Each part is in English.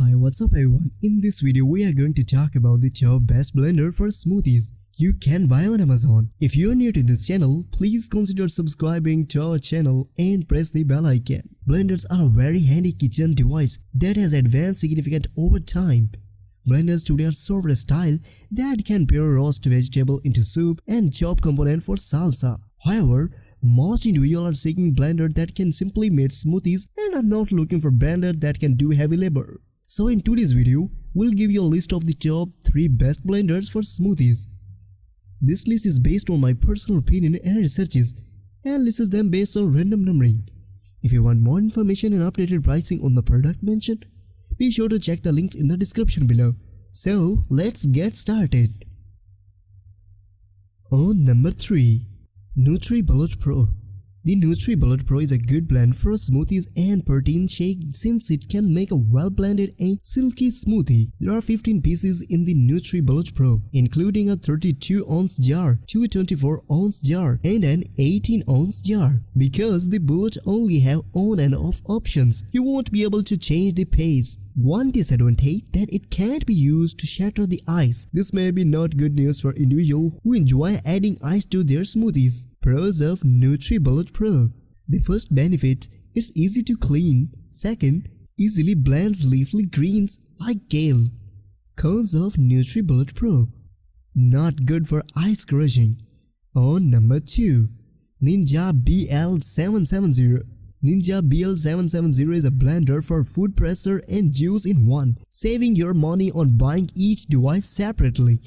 Hi, what's up everyone? In this video, we are going to talk about the top best blender for smoothies you can buy on Amazon. If you are new to this channel, please consider subscribing to our channel and press the bell icon. Blenders are a very handy kitchen device that has advanced significantly over time. Blenders today are so versatile that can pure roast vegetable into soup and chop component for salsa. However, most individuals are seeking blender that can simply make smoothies and are not looking for blender that can do heavy labor. So in today's video, we'll give you a list of the top 3 best blenders for smoothies. This list is based on my personal opinion and researches and lists them based on random numbering. If you want more information and updated pricing on the product mentioned, be sure to check the links in the description below. So let's get started. On number 3, Nutribullet Pro. The Nutribullet Pro is a good blend for smoothies and protein shake since it can make a well-blended and silky smoothie. There are 15 pieces in the Nutribullet Pro, including a 32-ounce jar, 224-ounce jar, and an 18-ounce jar. Because the bullets only have on and off options, you won't be able to change the pace. One disadvantage that it can't be used to shatter the ice. This may be not good news for individuals who enjoy adding ice to their smoothies. Pros of Nutribullet Pro. The first benefit, it's easy to clean. Second, easily blends leafy greens like kale. Cons of Nutribullet Pro. Not good for ice crushing. On number 2, Ninja BL770. Ninja BL770 is a blender for food processor and juice in one, saving your money on buying each device separately.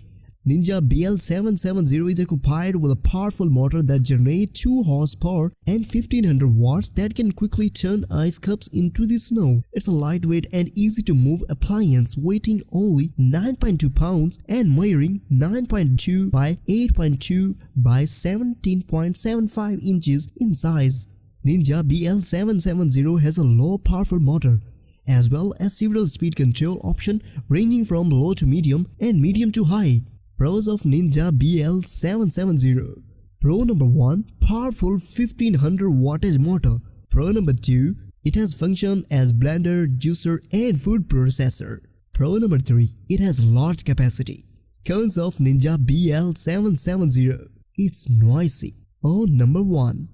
Ninja BL770 is equipped with a powerful motor that generates 2 horsepower and 1500 watts that can quickly turn ice cups into the snow. It's a lightweight and easy to move appliance weighing only 9.2 pounds and measuring 9.2 by 8.2 by 17.75 inches in size. Ninja BL770 has a low powerful motor as well as several speed control options ranging from low to medium and medium to high. Pros of Ninja BL770. Pro number 1, powerful 1500 wattage motor. Pro number 2, it has function as blender, juicer and food processor. Pro number 3, it has large capacity. Cons of Ninja BL770. It's noisy. On number 1,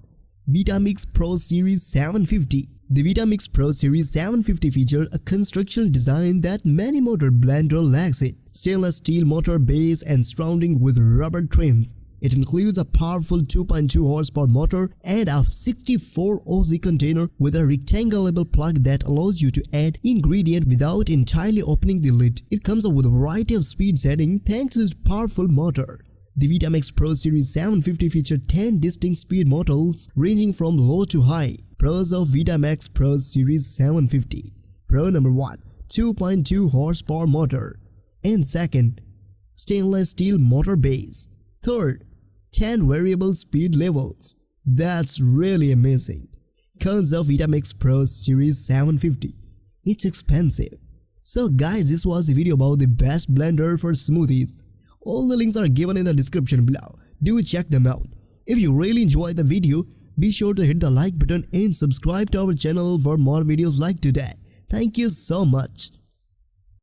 Vitamix Pro Series 750. The Vitamix Pro Series 750 features a construction design that many modern blender lacks it. Stainless steel motor base and surrounding with rubber trims. It includes a powerful 2.2 horsepower motor and a 64 oz container with a rectangular plug that allows you to add ingredients without entirely opening the lid. It comes with a variety of speed settings thanks to its powerful motor. The Vitamix Pro Series 750 features 10 distinct speed models ranging from low to high. Pros of Vitamix Pro Series 750. Pro number 1, 2.2 horsepower motor. And second, stainless steel motor base. Third, 10 variable speed levels. That's really amazing. Cons of Vitamix Pro Series 750. It's expensive. So guys, this was the video about the best blender for smoothies. All the links are given in the description below. Do check them out. If you really enjoyed the video, be sure to hit the like button and subscribe to our channel for more videos like today. Thank you so much.